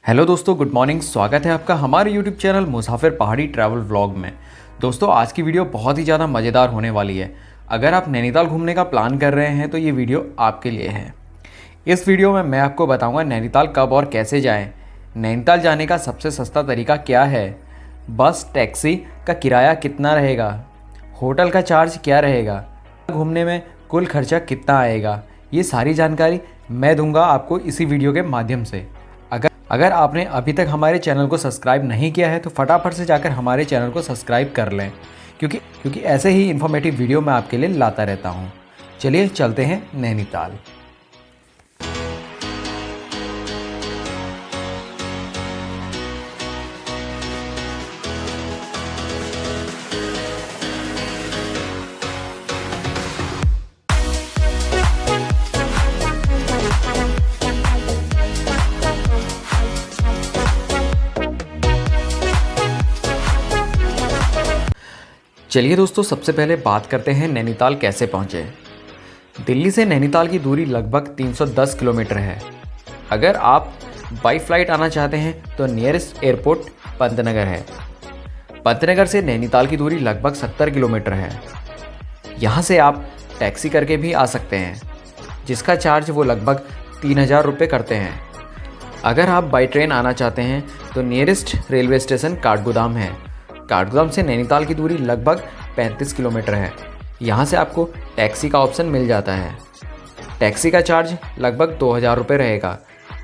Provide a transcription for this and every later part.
Hello दोस्तों, good morning. स्वागत है आपका हमारे यूट्यूब चैनल मुसाफिर पहाड़ी ट्रैवल व्लॉग में। दोस्तों, आज की वीडियो बहुत ही ज़्यादा मज़ेदार होने वाली है। अगर आप नैनीताल घूमने का प्लान कर रहे हैं तो ये वीडियो आपके लिए है। इस वीडियो में मैं आपको बताऊंगा नैनीताल कब और कैसे जाएं, नैनीताल जाने का सबसे सस्ता तरीका क्या है, बस टैक्सी का किराया कितना रहेगा, होटल का चार्ज क्या रहेगा, घूमने में कुल खर्चा कितना आएगा। ये सारी जानकारी मैं दूंगा आपको इसी वीडियो के माध्यम से। अगर आपने अभी तक हमारे चैनल को सब्सक्राइब नहीं किया है तो फटाफट से जाकर हमारे चैनल को सब्सक्राइब कर लें, क्योंकि ऐसे ही इन्फॉर्मेटिव वीडियो मैं आपके लिए लाता रहता हूँ। चलिए चलते हैं नैनीताल। चलिए दोस्तों, सबसे पहले बात करते हैं नैनीताल कैसे पहुँचे। दिल्ली से नैनीताल की दूरी लगभग 310 किलोमीटर है। अगर आप बाई फ्लाइट आना चाहते हैं तो नियरेस्ट एयरपोर्ट पंतनगर है। पंतनगर से नैनीताल की दूरी लगभग 70 किलोमीटर है। यहाँ से आप टैक्सी करके भी आ सकते हैं, जिसका चार्ज वो लगभग 3000 रुपये करते हैं। अगर आप बाई ट्रेन आना चाहते हैं तो नियरेस्ट रेलवे स्टेशन काठगोदाम है। काठगोदाम से नैनीताल की दूरी लगभग 35 किलोमीटर है। यहाँ से आपको टैक्सी का ऑप्शन मिल जाता है। टैक्सी का चार्ज लगभग 2000 रुपये रहेगा।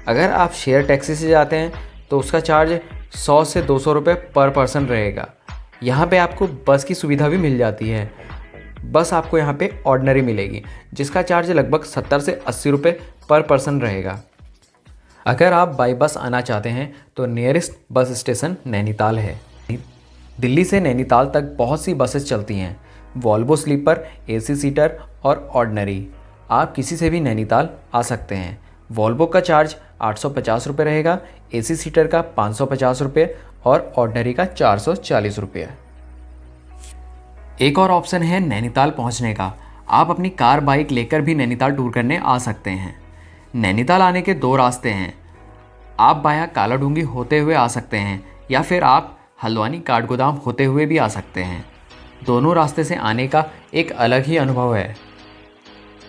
अगर आप शेयर टैक्सी से जाते हैं तो उसका चार्ज 100 से 200 रुपये पर पर्सन रहेगा। यहाँ पे आपको बस की सुविधा भी मिल जाती है। बस आपको यहाँ पे ऑर्डिनरी मिलेगी, जिसका चार्ज लगभग 70 से 80 रुपये पर पर्सन रहेगा। अगर आप बाई बस आना चाहते हैं तो नियरेस्ट बस स्टेशन नैनीताल है। दिल्ली से नैनीताल तक बहुत सी बसेस चलती हैं, वॉल्वो स्लीपर, एसी सीटर और ऑर्डिनरी। आप किसी से भी नैनीताल आ सकते हैं। वॉल्वो का चार्ज 850 रुपये रहेगा, एसी सीटर का 550 रुपये और ऑर्डिनरी का 440 रुपये। एक और ऑप्शन है नैनीताल पहुंचने का। आप अपनी कार बाइक लेकर भी नैनीताल टूर करने आ सकते हैं। नैनीताल आने के दो रास्ते हैं। आप बाया कालाडूंगी होते हुए आ सकते हैं या फिर आप हल्द्वानी काठगोदाम होते हुए भी आ सकते हैं। दोनों रास्ते से आने का एक अलग ही अनुभव है।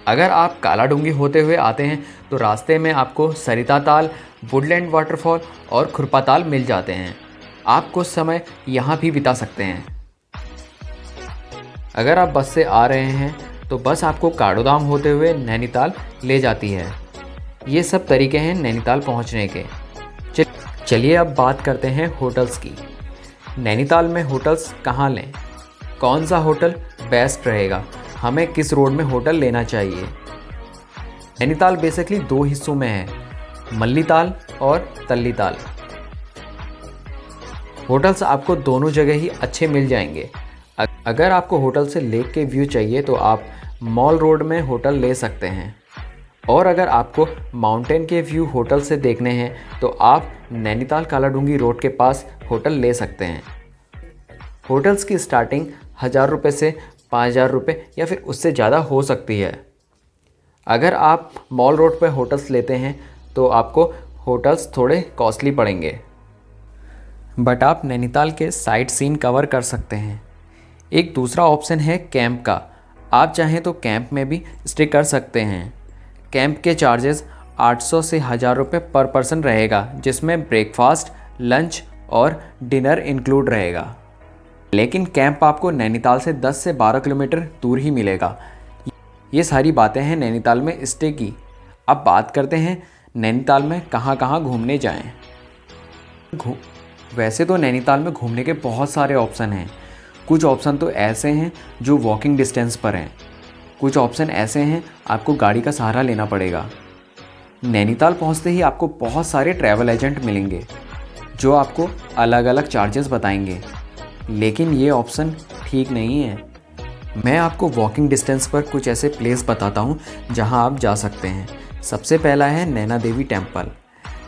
अगर आप कालाडूंगी होते हुए आते हैं तो रास्ते में आपको सरिता ताल, वुडलैंड वाटरफॉल और खुरपा ताल मिल जाते हैं। आप कुछ समय यहाँ भी बिता सकते हैं। अगर आप बस से आ रहे हैं तो बस आपको काठगोदाम होते हुए नैनीताल ले जाती है। ये सब तरीके हैं नैनीताल पहुँचने के। चलिए अब बात करते हैं होटल्स की। नैनीताल में होटल्स कहाँ लें, कौन सा होटल बेस्ट रहेगा, हमें किस रोड में होटल लेना चाहिए। नैनीताल बेसिकली दो हिस्सों में है, मल्लीताल और तल्लीताल। होटल्स आपको दोनों जगह ही अच्छे मिल जाएंगे। अगर आपको होटल से लेक के व्यू चाहिए तो आप मॉल रोड में होटल ले सकते हैं, और अगर आपको माउंटेन के व्यू होटल से देखने हैं तो आप नैनीताल कालाडूंगी रोड के पास होटल ले सकते हैं। होटल्स की स्टार्टिंग 1000 रुपये से 5000 रुपये या फिर उससे ज़्यादा हो सकती है। अगर आप मॉल रोड पर होटल्स लेते हैं तो आपको होटल्स थोड़े कॉस्टली पड़ेंगे, बट आप नैनीताल के साइट सीन कवर कर सकते हैं। एक दूसरा ऑप्शन है कैंप का। आप चाहें तो कैंप में भी स्टे कर सकते हैं। कैंप के चार्जेस 800 से 1000 रुपये पर पर्सन रहेगा, जिसमें ब्रेकफास्ट, लंच और डिनर इंक्लूड रहेगा। लेकिन कैंप आपको नैनीताल से 10 से 12 किलोमीटर दूर ही मिलेगा। ये सारी बातें हैं नैनीताल में स्टे की। अब बात करते हैं नैनीताल में कहाँ कहाँ घूमने जाएं। वैसे तो नैनीताल में घूमने के बहुत सारे ऑप्शन हैं। कुछ ऑप्शन तो ऐसे हैं जो वॉकिंग डिस्टेंस पर हैं, कुछ ऑप्शन ऐसे हैं आपको गाड़ी का सहारा लेना पड़ेगा। नैनीताल पहुंचते ही आपको बहुत सारे ट्रैवल एजेंट मिलेंगे जो आपको अलग अलग चार्जेस बताएंगे, लेकिन ये ऑप्शन ठीक नहीं है। मैं आपको वॉकिंग डिस्टेंस पर कुछ ऐसे प्लेस बताता हूँ जहाँ आप जा सकते हैं। सबसे पहला है नैना देवी टेम्पल।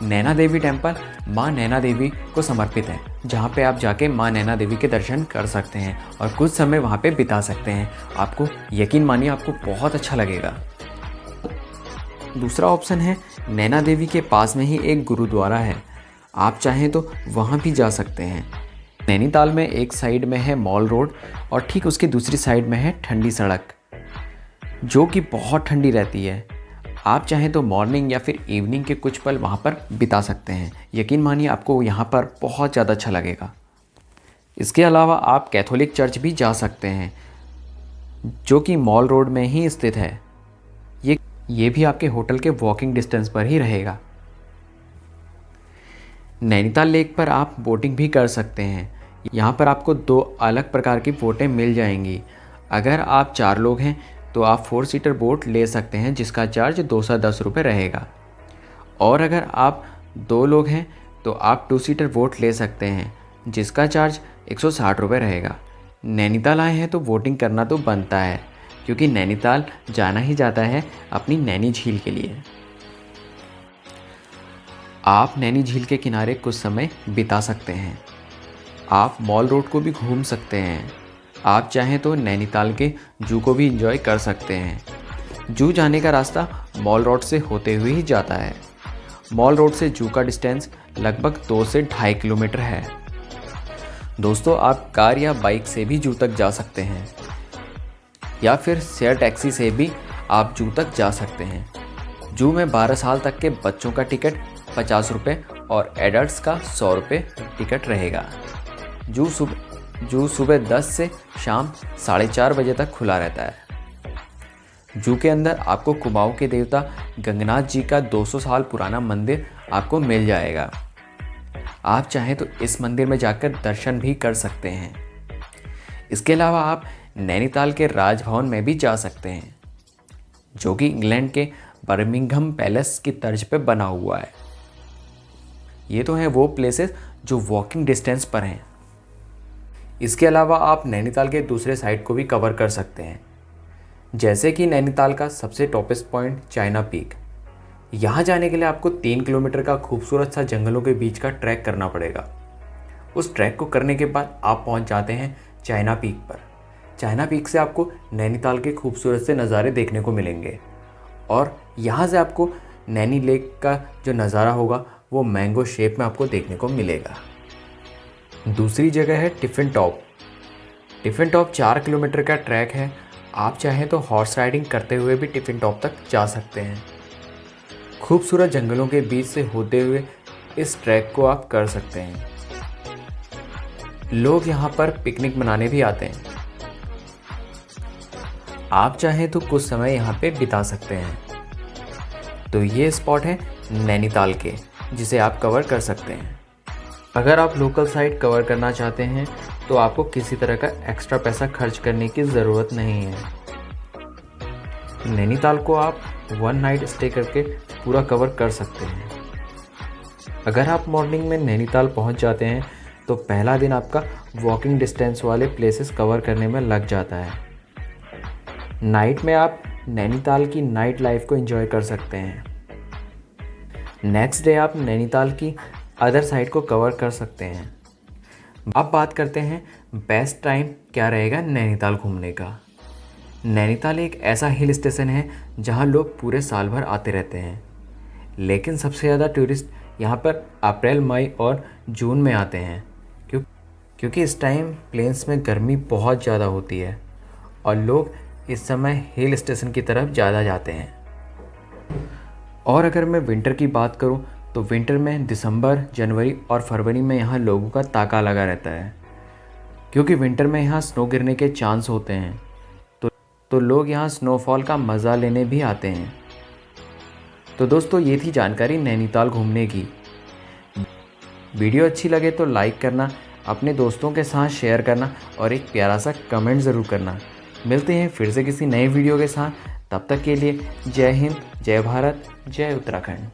नैना देवी टेम्पल माँ नैना देवी को समर्पित है, जहाँ पे आप जाके माँ नैना देवी के दर्शन कर सकते हैं और कुछ समय वहाँ पे बिता सकते हैं। आपको यकीन मानिए आपको बहुत अच्छा लगेगा। दूसरा ऑप्शन है नैना देवी के पास में ही एक गुरुद्वारा है। आप चाहें तो वहाँ भी जा सकते हैं। नैनीताल में एक साइड में है मॉल रोड और ठीक उसकी दूसरी साइड में है ठंडी सड़क, जो कि बहुत ठंडी रहती है। आप चाहें तो मॉर्निंग या फिर इवनिंग के कुछ पल वहाँ पर बिता सकते हैं। यकीन मानिए आपको यहाँ पर बहुत ज़्यादा अच्छा लगेगा। इसके अलावा आप कैथोलिक चर्च भी जा सकते हैं, जो कि मॉल रोड में ही स्थित है। ये भी आपके होटल के वॉकिंग डिस्टेंस पर ही रहेगा। नैनीताल लेक पर आप बोटिंग भी कर सकते हैं। यहाँ पर आपको 2 अलग प्रकार की बोटें मिल जाएंगी। अगर आप 4 लोग हैं तो आप 4 सीटर बोट ले सकते हैं, जिसका चार्ज 210 रुपये रहेगा। और अगर आप 2 लोग हैं तो आप 2 सीटर बोट ले सकते हैं, जिसका चार्ज 160 रुपये रहेगा। नैनीताल आए हैं तो बोटिंग करना तो बनता है, क्योंकि नैनीताल जाना ही जाता है अपनी नैनी झील के लिए। आप नैनी झील के किनारे कुछ समय बिता सकते हैं। आप मॉल रोड को भी घूम सकते हैं। आप चाहें तो नैनीताल के जू को भी एंजॉय कर सकते हैं। जू जाने का रास्ता मॉल रोड से होते हुए ही जाता है। मॉल रोड से जू का डिस्टेंस लगभग 2 से 2.5 किलोमीटर है। दोस्तों, आप कार या बाइक से भी जू तक जा सकते हैं, या फिर शेयर टैक्सी से भी आप जू तक जा सकते हैं। जू में 12 साल तक के बच्चों का टिकट 50 रुपये और एडल्ट्स का 100 रुपये टिकट रहेगा। जू सुबह 10 से शाम 4:30 बजे तक खुला रहता है। जू के अंदर आपको कुमाऊं के देवता गंगनाथ जी का 200 साल पुराना मंदिर आपको मिल जाएगा। आप चाहें तो इस मंदिर में जाकर दर्शन भी कर सकते हैं। इसके अलावा आप नैनीताल के राजभवन में भी जा सकते हैं, जो कि इंग्लैंड के बर्मिंघम पैलेस की तर्ज पे बना हुआ है। ये तो हैं वो प्लेसेस जो वॉकिंग डिस्टेंस पर हैं। इसके अलावा आप नैनीताल के दूसरे साइड को भी कवर कर सकते हैं, जैसे कि नैनीताल का सबसे टॉपेस्ट पॉइंट चाइना पीक। यहाँ जाने के लिए आपको 3 किलोमीटर का खूबसूरत सा जंगलों के बीच का ट्रैक करना पड़ेगा। उस ट्रैक को करने के बाद आप पहुँच जाते हैं चाइना पीक पर। चाइना पीक से आपको नैनीताल के खूबसूरत से नज़ारे देखने को मिलेंगे, और यहाँ से आपको नैनी लेक का जो नज़ारा होगा वो मैंगो शेप में आपको देखने को मिलेगा। दूसरी जगह है tiffin top. Tiffin top 4 kilometre का ट्रैक है। आप चाहें तो हॉर्स राइडिंग करते हुए भी टिफ़िन टॉप तक जा सकते हैं। खूबसूरत जंगलों के बीच से होते हुए इस ट्रैक को आप कर सकते हैं। लोग यहाँ पर पिकनिक मनाने भी आते हैं। आप चाहें तो कुछ समय यहाँ पे बिता सकते हैं। तो ये स्पॉट है नैनीताल के, जिसे आप कवर कर सकते हैं। अगर आप लोकल साइट कवर करना चाहते हैं तो आपको किसी तरह का एक्स्ट्रा पैसा खर्च करने की ज़रूरत नहीं है। नैनीताल को आप 1 नाइट स्टे करके पूरा कवर कर सकते हैं। अगर आप मॉर्निंग में नैनीताल पहुंच जाते हैं तो पहला दिन आपका वॉकिंग डिस्टेंस वाले प्लेसेस कवर करने में लग जाता है। नाइट में आप नैनीताल की नाइट लाइफ को एंजॉय कर सकते हैं। नेक्स्ट डे आप नैनीताल की अदर साइड को कवर कर सकते हैं। अब बात करते हैं बेस्ट टाइम क्या रहेगा नैनीताल घूमने का। नैनीताल एक ऐसा हिल स्टेशन है जहां लोग पूरे साल भर आते रहते हैं, लेकिन सबसे ज़्यादा टूरिस्ट यहां पर अप्रैल, मई और जून में आते हैं, क्योंकि इस टाइम प्लेन्स में गर्मी बहुत ज़्यादा होती है और लोग इस समय हिल स्टेशन की तरफ ज़्यादा जाते हैं। और अगर मैं विंटर की बात करूं तो विंटर में दिसंबर, जनवरी और फरवरी में यहाँ लोगों का ताका लगा रहता है, क्योंकि विंटर में यहाँ स्नो गिरने के चांस होते हैं। तो लोग यहाँ स्नोफॉल का मज़ा लेने भी आते हैं। तो दोस्तों, ये थी जानकारी नैनीताल घूमने की। वीडियो अच्छी लगे तो लाइक करना, अपने दोस्तों के साथ शेयर करना और एक प्यारा सा कमेंट ज़रूर करना। मिलते हैं फिर से किसी नए वीडियो के साथ। तब तक के लिए जय हिंद, जय भारत, जय उत्तराखंड।